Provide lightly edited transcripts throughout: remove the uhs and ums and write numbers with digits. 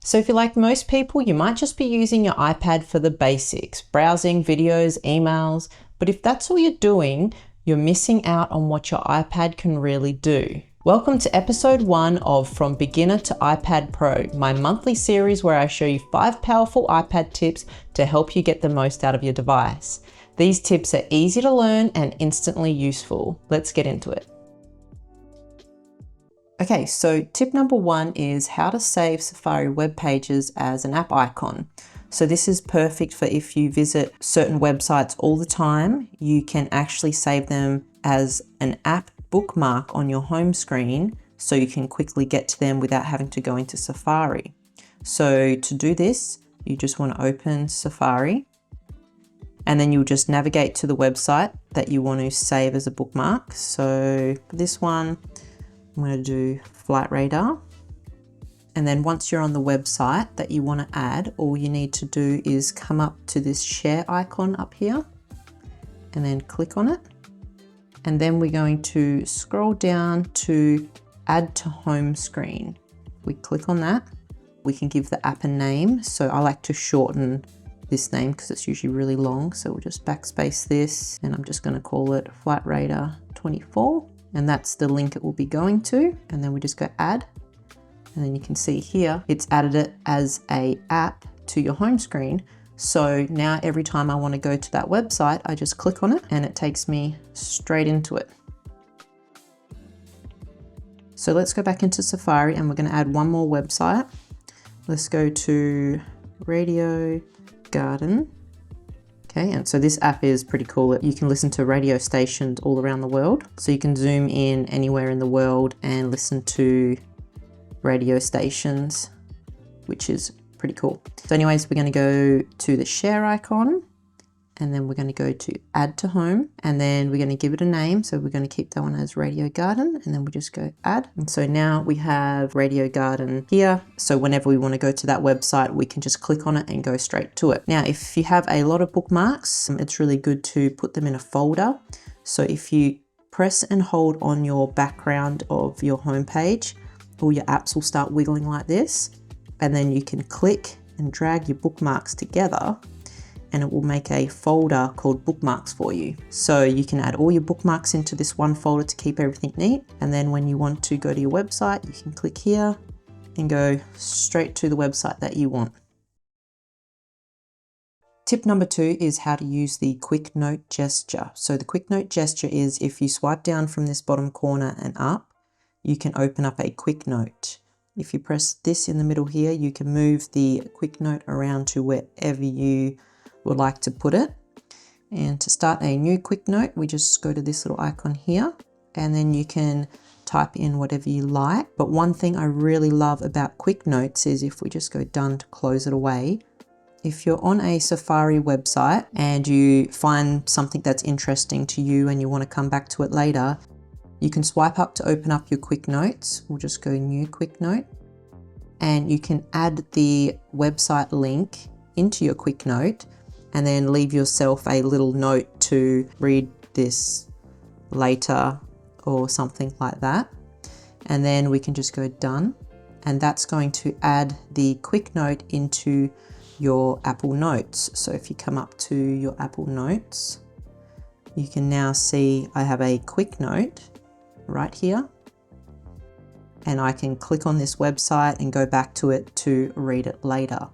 So if you're like most people, you might just be using your iPad for the basics, browsing videos, emails, but if that's all you're doing, you're missing out on what your iPad can really do. Welcome to episode 1 of From Beginner to iPad Pro, my monthly series where I show you 5 powerful iPad tips to help you get the most out of your device. These tips are easy to learn and instantly useful. Let's get into it. Okay, so tip number 1 is how to save Safari web pages as an app icon. So this is perfect for if you visit certain websites all the time, you can actually save them as an app bookmark on your home screen so you can quickly get to them without having to go into Safari. So to do this, you just want to open Safari and then you'll just navigate to the website that you want to save as a bookmark. So for this one, I'm going to do Flight Radar. And then once you're on the website that you want to add, all you need to do is come up to this share icon up here and then click on it. And then we're going to scroll down to add to home screen. We click on that. We can give the app a name. So I like to shorten this name because it's usually really long. So we'll just backspace this and I'm just going to call it Flight Radar 24. And that's the link it will be going to. And then we just go add. And then you can see here, it's added it as a app to your home screen. So now every time I want to go to that website, I just click on it and it takes me straight into it. So let's go back into Safari and we're going to add one more website. Let's go to Radio Garden. Okay, and so this app is pretty cool. You can listen to radio stations all around the world. So you can zoom in anywhere in the world and listen to radio stations, which is pretty cool. So anyways, we're going to go to the share icon and then we're going to go to add to home and then we're going to give it a name. So we're going to keep that one as Radio Garden and then we just go add. And so now we have Radio Garden here. So whenever we want to go to that website, we can just click on it and go straight to it. Now, if you have a lot of bookmarks, it's really good to put them in a folder. So if you press and hold on your background of your home page, all your apps will start wiggling like this. And then you can click and drag your bookmarks together and it will make a folder called bookmarks for you. So you can add all your bookmarks into this one folder to keep everything neat. And then when you want to go to your website, you can click here and go straight to the website that you want. Tip number 2 is how to use the quick note gesture. So the quick note gesture is if you swipe down from this bottom corner and up, you can open up a quick note. If you press this in the middle here, you can move the quick note around to wherever you would like to put it. And to start a new quick note, we just go to this little icon here and then you can type in whatever you like. But one thing I really love about quick notes is if we just go done to close it away, if you're on a Safari website and you find something that's interesting to you and you want to come back to it later, you can swipe up to open up your quick notes. We'll just go new quick note and you can add the website link into your quick note and then leave yourself a little note to read this later or something like that. And then we can just go done. And that's going to add the quick note into your Apple Notes. So if you come up to your Apple Notes, you can now see I have a quick note right here. And I can click on this website and go back to it to read it later.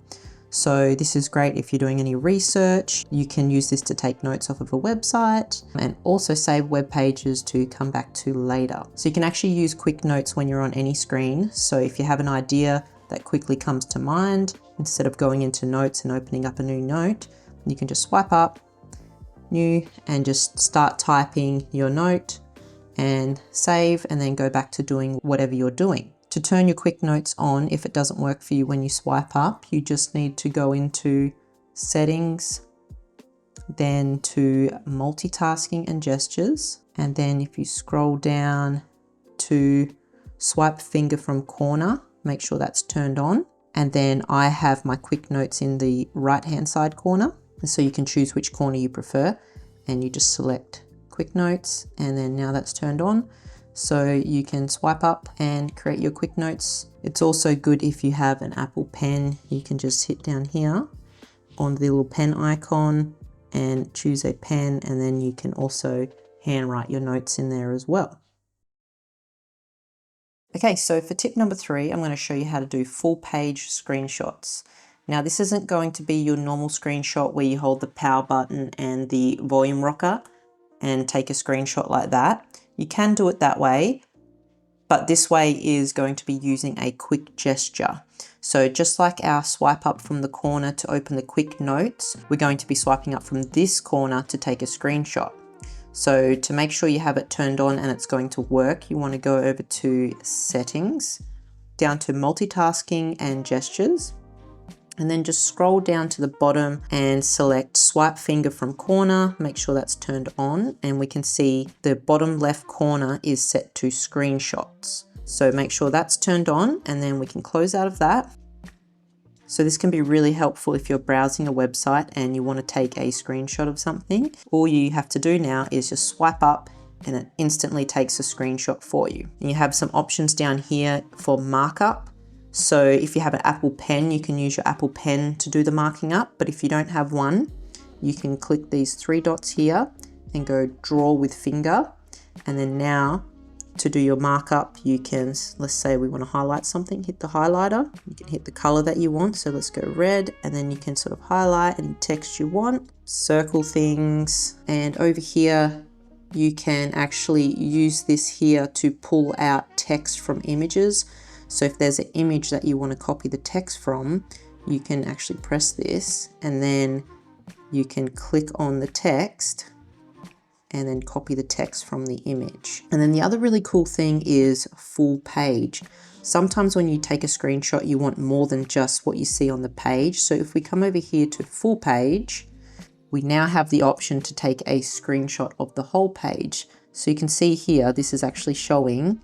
So this is great if you're doing any research. You can use this to take notes off of a website and also save web pages to come back to later. So you can actually use quick notes when you're on any screen. So if you have an idea that quickly comes to mind, instead of going into notes and opening up a new note, you can just swipe up, new, and just start typing your note and save and then go back to doing whatever you're doing. To turn your quick notes on, if it doesn't work for you when you swipe up, you just need to go into settings, then to multitasking and gestures. And then if you scroll down to swipe finger from corner, make sure that's turned on. And then I have my quick notes in the right-hand side corner. So you can choose which corner you prefer and you just select quick notes and then now that's turned on. So you can swipe up and create your quick notes. It's also good if you have an Apple Pen. You can just hit down here on the little pen icon and choose a pen, and then you can also handwrite your notes in there as well. Okay, so for tip number 3, I'm going to show you how to do full page screenshots. Now this isn't going to be your normal screenshot where you hold the power button and the volume rocker and take a screenshot like that. You can do it that way, but this way is going to be using a quick gesture. So just like our swipe up from the corner to open the quick notes, we're going to be swiping up from this corner to take a screenshot. So to make sure you have it turned on and it's going to work, you want to go over to settings, down to multitasking and gestures, and then just scroll down to the bottom and select swipe finger from corner, make sure that's turned on, and we can see the bottom left corner is set to screenshots. So make sure that's turned on, and then we can close out of that. So this can be really helpful if you're browsing a website and you want to take a screenshot of something. All you have to do now is just swipe up and it instantly takes a screenshot for you. And you have some options down here for markup. So if you have an Apple Pen, you can use your Apple Pen to do the marking up. But if you don't have one, you can click these 3 dots here and go draw with finger. And then now to do your markup, you can, let's say we want to highlight something, hit the highlighter. You can hit the color that you want. So let's go red, and then you can sort of highlight any text you want, circle things. And over here, you can actually use this here to pull out text from images. So if there's an image that you want to copy the text from, you can actually press this, and then you can click on the text and then copy the text from the image. And then the other really cool thing is full page. Sometimes when you take a screenshot, you want more than just what you see on the page. So if we come over here to full page, we now have the option to take a screenshot of the whole page. So you can see here, this is actually showing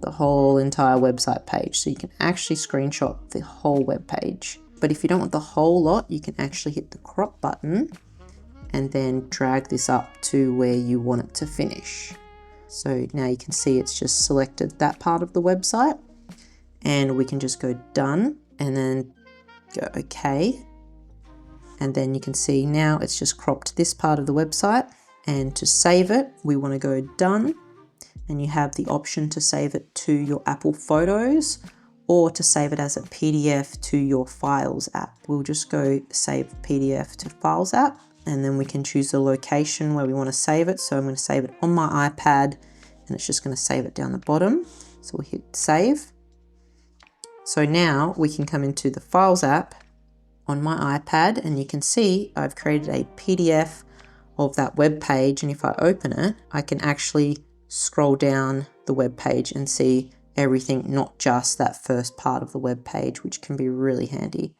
the whole entire website page. So you can actually screenshot the whole web page. But if you don't want the whole lot, you can actually hit the crop button and then drag this up to where you want it to finish. So now you can see it's just selected that part of the website, and we can just go done and then go okay. And then you can see now it's just cropped this part of the website, and to save it, we want to go done, and you have the option to save it to your Apple Photos or to save it as a PDF to your Files app. We'll just go save PDF to Files app, and then we can choose the location where we want to save it. So I'm going to save it on my iPad, and it's just going to save it down the bottom. So we'll hit save. So now we can come into the Files app on my iPad, and you can see I've created a PDF of that web page. And if I open it, I can actually scroll down the web page and see everything, not just that first part of the web page, which can be really handy.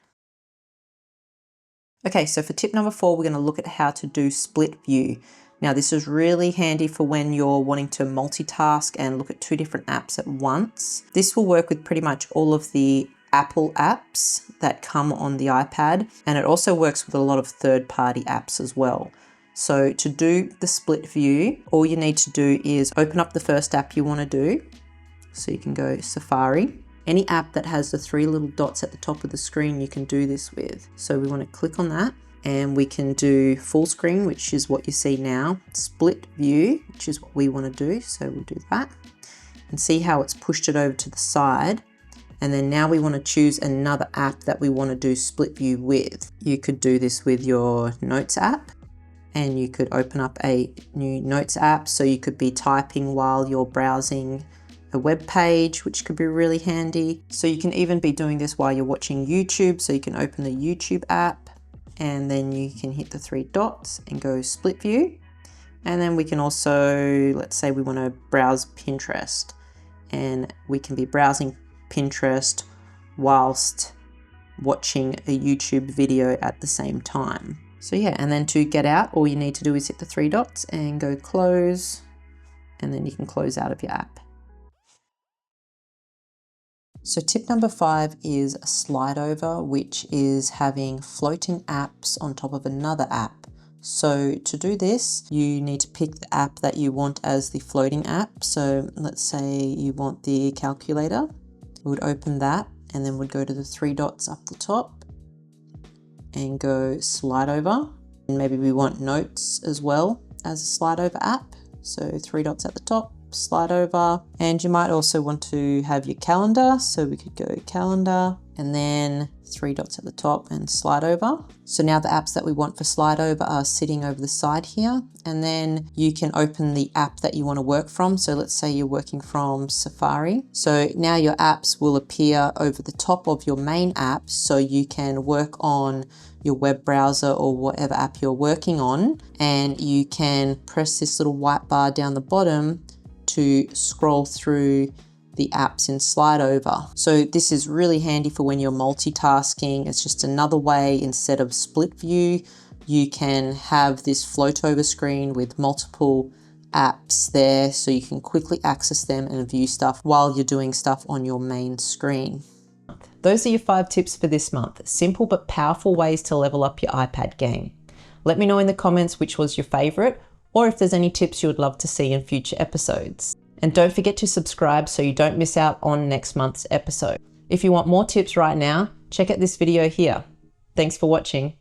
Okay, so for tip number 4, we're going to look at how to do split view. Now this is really handy for when you're wanting to multitask and look at 2 different apps at once. This will work with pretty much all of the Apple apps that come on the iPad, and it also works with a lot of third-party apps as well. So to do the split view, all you need to do is open up the first app you want to do. So you can go Safari. Any app that has the 3 little dots at the top of the screen, you can do this with. So we want to click on that, and we can do full screen, which is what you see now, split view, which is what we want to do. So we'll do that and see how it's pushed it over to the side. And then now we want to choose another app that we want to do split view with. You could do this with your Notes app, and you could open up a new Notes app. So you could be typing while you're browsing a web page, which could be really handy. So you can even be doing this while you're watching YouTube. So you can open the YouTube app, and then you can hit the 3 dots and go split view. And then we can also, let's say we want to browse Pinterest, and we can be browsing Pinterest whilst watching a YouTube video at the same time. So yeah, and then to get out, all you need to do is hit the 3 dots and go close, and then you can close out of your app. So tip number 5 is a slide over, which is having floating apps on top of another app. So to do this, you need to pick the app that you want as the floating app. So let's say you want the calculator. We would open that and then we'd go to the three dots up the top and go slide over. And maybe we want notes as well as a slide over app. So three dots at the top, slide over. And you might also want to have your calendar. So we could go calendar and then three dots at the top and slide over. So now the apps that we want for slide over are sitting over the side here. And then you can open the app that you want to work from. So let's say you're working from Safari. So now your apps will appear over the top of your main app, so you can work on your web browser or whatever app you're working on. And you can press this little white bar down the bottom to scroll through the apps in slide over. So this is really handy for when you're multitasking. It's just another way, instead of split view, you can have this float over screen with multiple apps there, so you can quickly access them and view stuff while you're doing stuff on your main screen. Those are your 5 tips for this month. Simple but powerful ways to level up your iPad game. Let me know in the comments which was your favorite, or if there's any tips you would love to see in future episodes. And don't forget to subscribe so you don't miss out on next month's episode. If you want more tips right now, check out this video here. Thanks for watching.